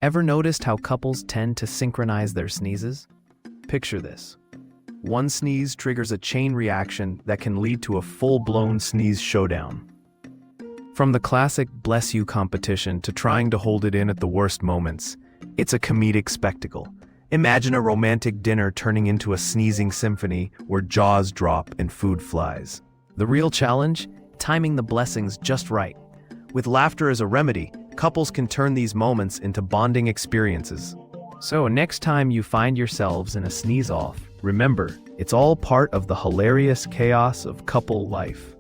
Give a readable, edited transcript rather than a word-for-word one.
Ever noticed how couples tend to synchronize their sneezes? Picture this. One sneeze triggers a chain reaction that can lead to a full-blown sneeze showdown. From the classic bless you competition to trying to hold it in at the worst moments, it's a comedic spectacle. Imagine a romantic dinner turning into a sneezing symphony where jaws drop and food flies. The real challenge? Timing the blessings just right. With laughter as a remedy, couples can turn these moments into bonding experiences. So next time you find yourselves in a sneeze-off, remember, it's all part of the hilarious chaos of couple life.